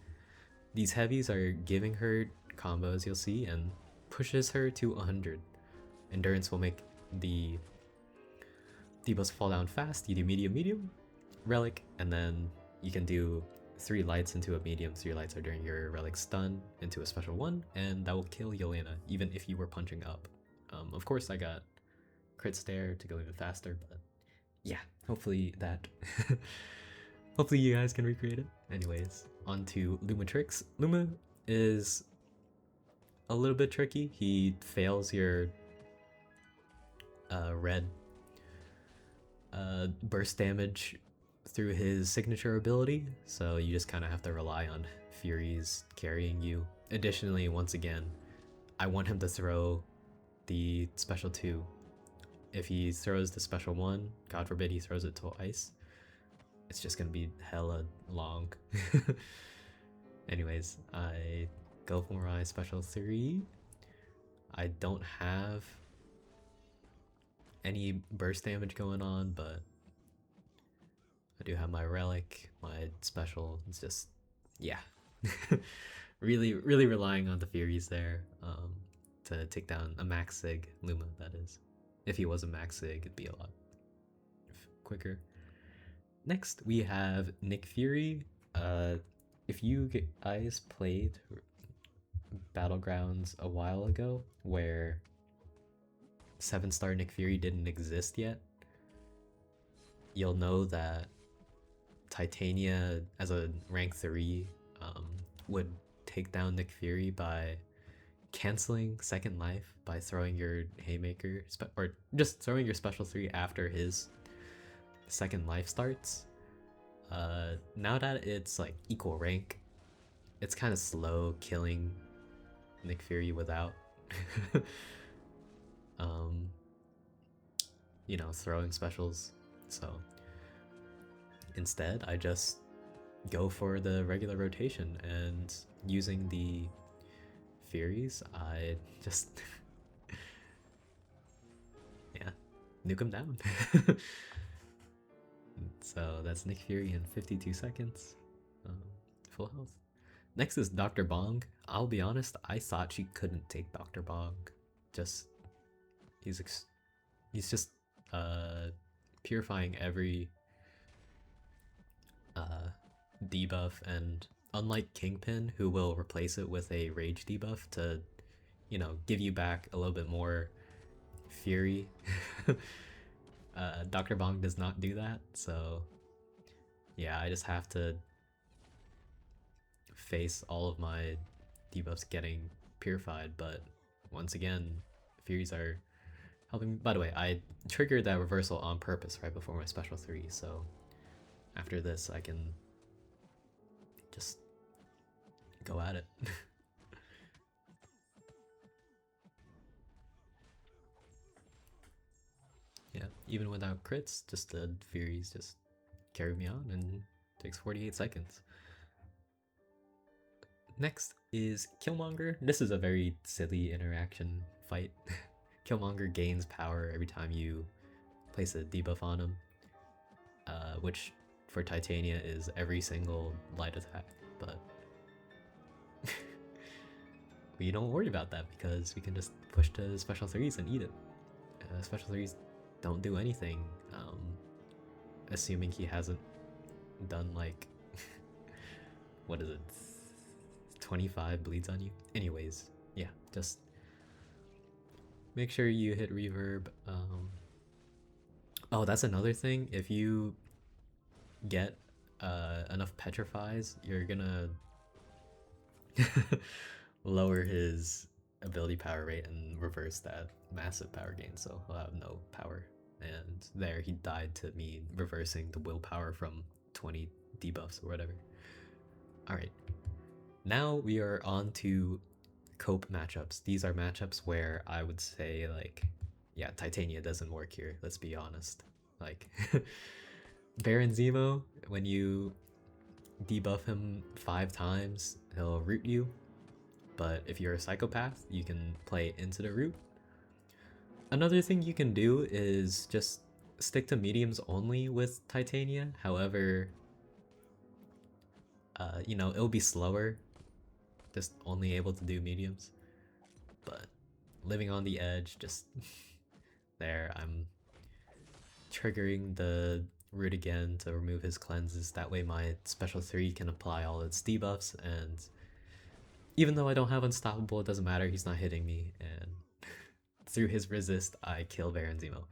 These heavies are giving her combos, you'll see, and pushes her to 100. Endurance will make the debuffs fall down fast. You do medium, relic, and then you can do 3 lights into a medium. 3 lights are during your relic stun into a special 1, and that will kill Yelena, even if you were punching up. Of course, I got crit stare to go even faster, but yeah, hopefully that... hopefully you guys can recreate it. Anyways, on to Luma tricks. Luma is a little bit tricky. He fails your red burst damage through his signature ability, so you just kind of have to rely on Furies carrying you. Additionally, once again, I want him to throw the special 2. If he throws the special 1, God forbid he throws it twice, it's just gonna be hella long. Anyways, I go for my special 3. I don't have any burst damage going on, but I do have my relic, my special. It's just, yeah. really relying on the Furies there to take down a max sig Luma, that is. If he was a max sig, it'd be a lot quicker. Next, we have Nick Fury. If you guys played Battlegrounds a while ago, where 7-star Nick Fury didn't exist yet, you'll know that Titania, as a rank 3, would take down Nick Fury by canceling second life by throwing your haymaker, or just throwing your special 3 after his second life starts. Now that it's like equal rank, it's kind of slow killing Nick Fury without you know, throwing specials. So instead I just go for the regular rotation, and using the Furies, I just yeah, nuke him down. So that's Nick Fury in 52 seconds. Full health. Next is Dr. Bong. I'll be honest, I thought she couldn't take Dr. Bong. He's just purifying every debuff, and unlike Kingpin, who will replace it with a rage debuff to, you know, give you back a little bit more fury, Dr. Bong does not do that. So yeah, I just have to face all of my debuffs getting purified, but once again, Furies are helping me. By the way, I triggered that reversal on purpose right before my special 3, so after this I can just go at it. Yeah, even without crits, just the Furies just carry me on, and takes 48 seconds. Next is Killmonger. This is a very silly interaction fight. Killmonger gains power every time you place a debuff on him, which for Titania is every single light attack, but we don't worry about that because we can just push to special 3s and eat it. Special 3s don't do anything, assuming he hasn't done like what is it, 25 bleeds on you. Anyways, yeah, just make sure you hit reverb. Oh, that's another thing. If you get enough petrifies, you're gonna lower his ability power rate and reverse that massive power gain, so he'll have no power. And there, he died to me reversing the willpower from 20 debuffs or whatever. Alright, now we are on to cope matchups. These are matchups where I would say, like, yeah, Titania doesn't work here, let's be honest. Like, Baron Zemo, when you debuff him 5 times, he'll root you. But if you're a psychopath, you can play into the root. Another thing you can do is just stick to mediums only with Titania. However, you know, it'll be slower, just only able to do mediums. But living on the edge, just there, I'm triggering the root again to remove his cleanses. That way my special 3 can apply all its debuffs, and even though I don't have Unstoppable, it doesn't matter, he's not hitting me, and through his resist, I kill Baron Zemo.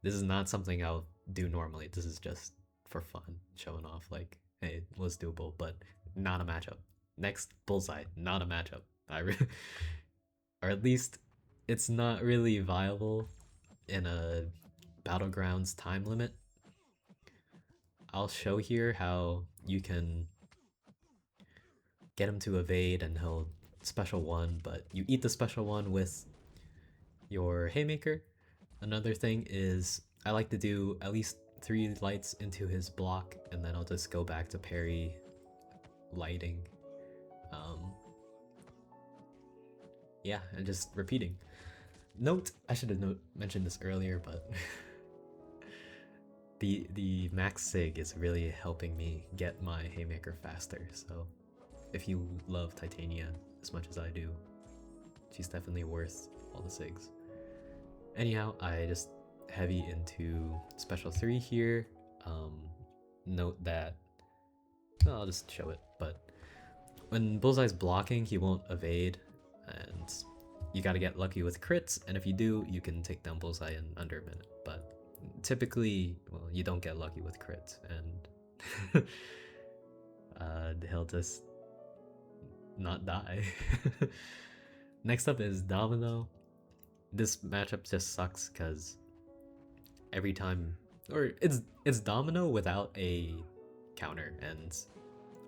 This is not something I'll do normally, this is just for fun, showing off like, hey, it was doable, but not a matchup. Next, Bullseye, not a matchup. Or at least, it's not really viable in a Battlegrounds time limit. I'll show here how you can get him to evade and he'll special 1, but you eat the special 1 with your Haymaker. Another thing is I like to do at least 3 lights into his block, and then I'll just go back to parry lighting. Yeah, and just repeating. Note, I should have mentioned this earlier, but the max sig is really helping me get my Haymaker faster, so if you love Titania as much as I do, she's definitely worth all the sigs. Anyhow, I just heavy into special 3 here. Note that, well, I'll just show it, but when Bullseye's blocking, he won't evade, and you gotta get lucky with crits, and if you do, you can take down Bullseye in under a minute, but typically, well, you don't get lucky with crits, and he'll just not die. Next up is Domino. This matchup just sucks because every time, or it's Domino without a counter, and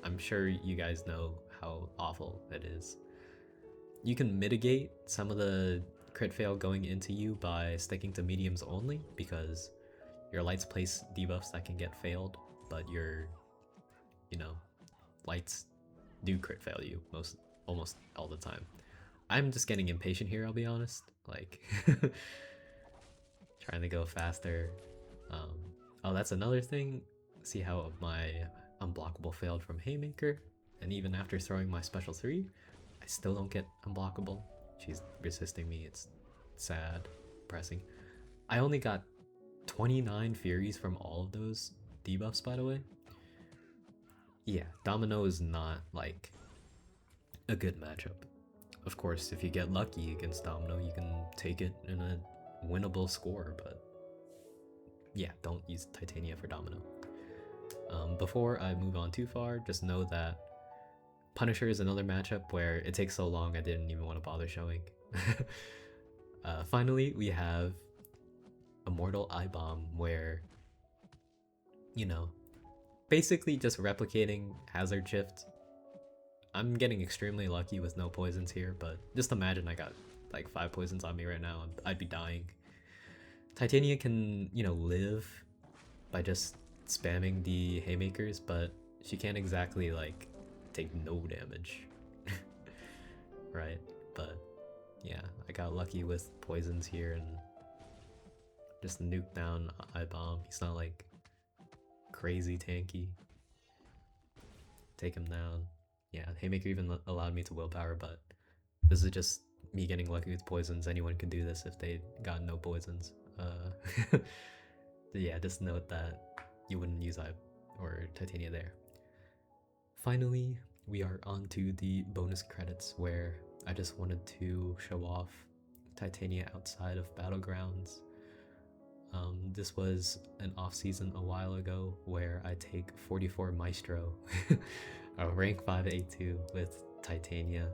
I'm sure you guys know how awful it is. You can mitigate some of the crit fail going into you by sticking to mediums only, because your lights place debuffs that can get failed, but your, you know, lights do crit fail you almost all the time. I'm just getting impatient here, I'll be honest. Like, trying to go faster. Oh, that's another thing. See how my unblockable failed from Haymaker, and even after throwing my special 3, I still don't get unblockable. She's resisting me, it's sad, depressing. I only got 29 Furies from all of those debuffs, by the way. Yeah, Domino is not, like, a good matchup. Of course, if you get lucky against Domino, you can take it in a winnable score, but yeah, don't use Titania for Domino. Before I move on too far, just know that Punisher is another matchup where it takes so long I didn't even want to bother showing. Finally, we have Immortal Eye Bomb, where, you know, basically just replicating Hazard Shift. I'm getting extremely lucky with no poisons here, but just imagine I got like 5 poisons on me right now and I'd be dying. Titania can, you know, live by just spamming the Haymakers, but she can't exactly like take no damage. Right? But yeah, I got lucky with poisons here and just nuke down Eye Bomb. He's not like crazy tanky. Take him down. Yeah, Haymaker even allowed me to willpower, but this is just me getting lucky with poisons. Anyone can do this if they got no poisons. Yeah, just note that you wouldn't use Titania there. Finally, we are on to the bonus credits, where I just wanted to show off Titania outside of Battlegrounds. This was an off-season a while ago where I take 44 Maestro, a rank 5 A2 with Titania.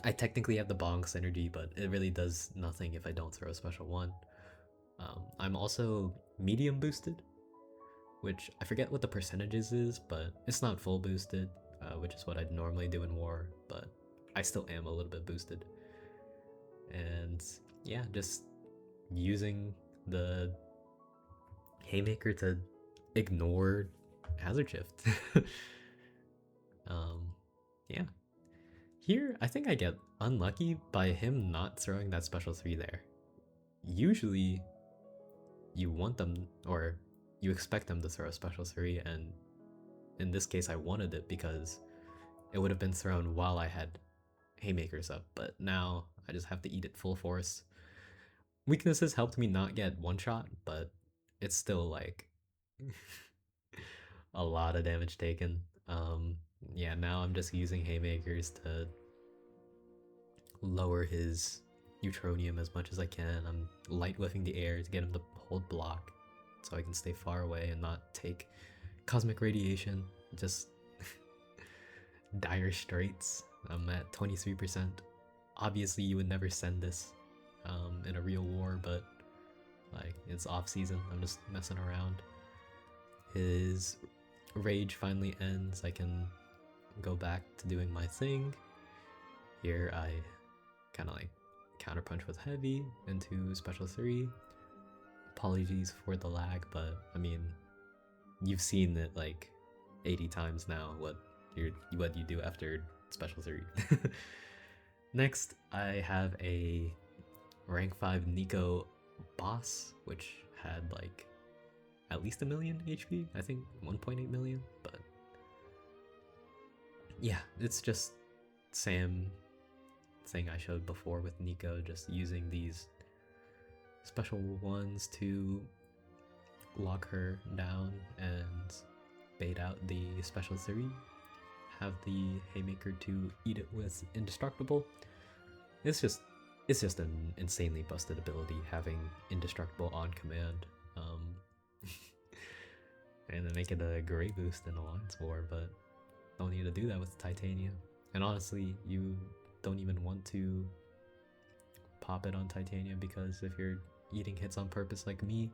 I technically have the Bong synergy, but it really does nothing if I don't throw a special 1. I'm also medium boosted, which I forget what the percentages is, but it's not full boosted, which is what I'd normally do in war, but I still am a little bit boosted. And yeah, just using the Haymaker to ignore Hazard Shift. Yeah. Here, I think I get unlucky by him not throwing that special 3 there. Usually, you want them, or you expect them to throw a special 3, and in this case I wanted it because it would have been thrown while I had Haymakers up, but now I just have to eat it full force. Weaknesses helped me not get one shot, but it's still like a lot of damage taken. Yeah, now I'm just using Haymakers to lower his Neutronium as much as I can. I'm light whiffing the air to get him to hold block so I can stay far away and not take cosmic radiation. Just dire straits. I'm at 23%. Obviously you would never send this in a real war, but like it's off season. I'm just messing around. His rage finally ends. I can go back to doing my thing. Here I kind of like counterpunch with heavy into special 3. Apologies for the lag, but I mean, you've seen it like 80 times now what you do after special 3. Next, I have a rank 5 Nico boss, which had like at least 1 million HP. I think 1.8 million, but yeah, it's just same thing I showed before with Nico, just using these special ones to lock her down and bait out the special 3. Have the Haymaker to eat it with Indestructible. It's just an insanely busted ability having Indestructible on command. And then make it a great boost in Alliance War, but don't need to do that with Titania. And honestly, you don't even want to pop it on Titania because if you're eating hits on purpose like me,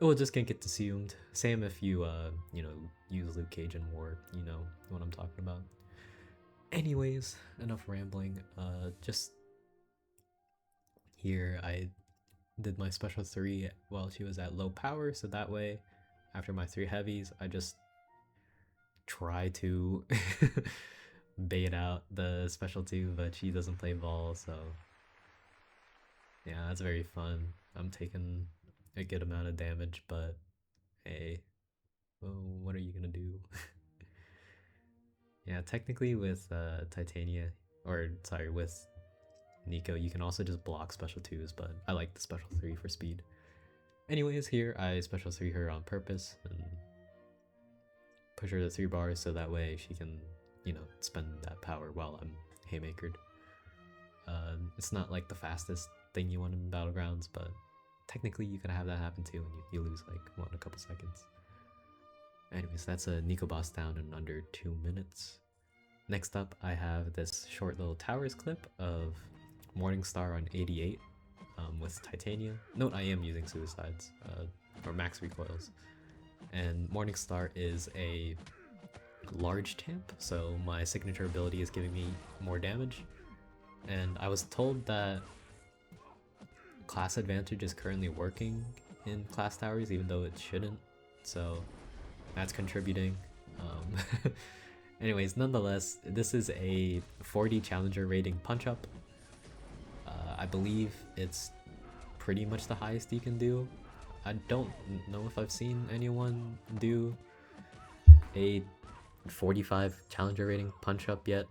it will just get consumed. Same if you, use Luke Cage in War, you know what I'm talking about. Anyways, enough rambling. Just here I did my special 3 while she was at low power, so that way, after my 3 heavies, I just try to bait out the special 2, but she doesn't play ball, so yeah, that's very fun. I'm taking a good amount of damage, but hey, well, what are you gonna do? Yeah, technically with Titania, or sorry, with Nico, you can also just block special 2s, but I like the special 3 for speed. Anyways, here I special 3 her on purpose and push her to 3 bars so that way she can, spend that power while I'm Haymakered. It's not like the fastest thing you want in Battlegrounds, but technically you can have that happen too and you lose like a couple seconds. Anyways, that's a Nico boss down in under 2 minutes. Next up, I have this short little towers clip of Morningstar on 88 with Titania. Note I am using suicides, or max recoils. And Morningstar is a large champ, so my signature ability is giving me more damage. And I was told that class advantage is currently working in class towers, even though it shouldn't, so that's contributing. Anyways, nonetheless, this is a 40 challenger rating punch-up. I believe it's pretty much the highest you can do. I don't know if I've seen anyone do a 45 challenger rating punch-up yet.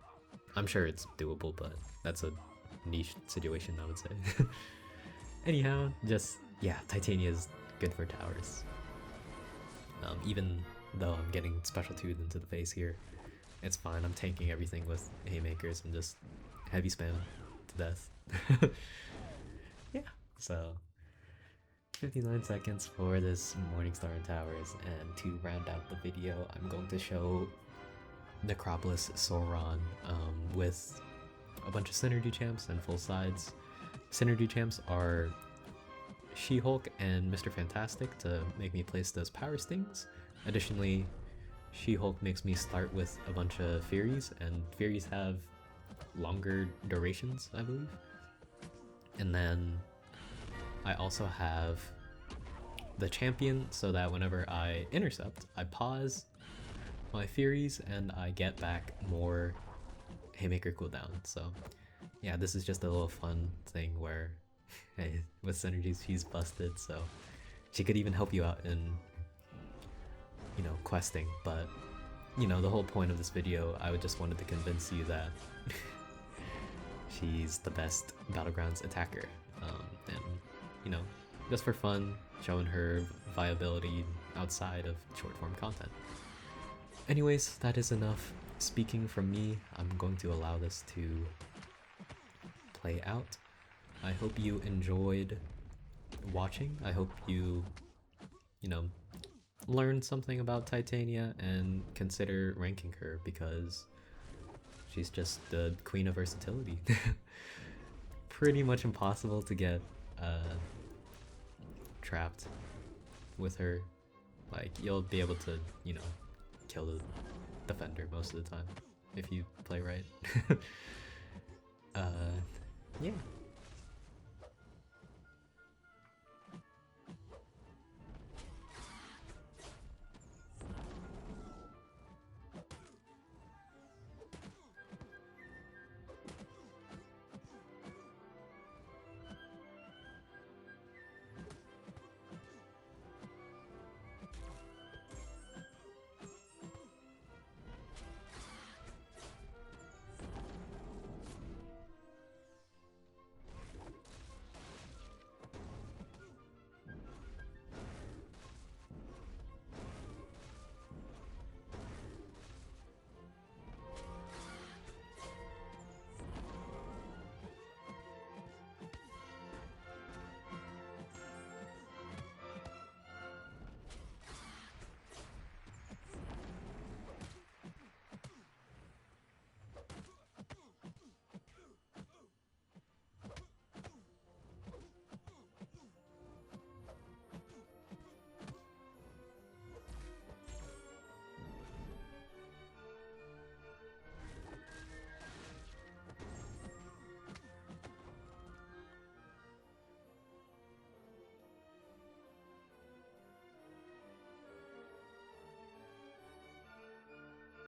I'm sure it's doable, but that's a niche situation, I would say. Anyhow, Titania is good for towers. Even though I'm getting special 2'd into the face here, it's fine. I'm tanking everything with Haymakers and just heavy spam to death. Yeah, so 59 seconds for this Morningstar and Towers, and to round out the video, I'm going to show Necropolis Sauron with a bunch of synergy champs and full sides. Synergy champs are She-Hulk and Mr. Fantastic to make me place those power stings. Additionally, She-Hulk makes me start with a bunch of Furies, and Furies have longer durations, I believe. And then I also have the champion so that whenever I intercept, I pause my Furies and I get back more Haymaker cooldown. So yeah, this is just a little fun thing where hey, with synergies she's busted, so she could even help you out in, you know, questing, but you know, the whole point of this video, I just wanted to convince you that she's the best Battlegrounds attacker. And, you know, just for fun, showing her viability outside of short form content. Anyways, that is enough speaking from me. I'm going to allow this to play out. I hope you enjoyed watching. I hope you know, learned something about Titania and consider ranking her because she's just the queen of versatility. Pretty much impossible to get trapped with her. Like, you'll be able to, you know, kill the defender most of the time if you play right. Yeah.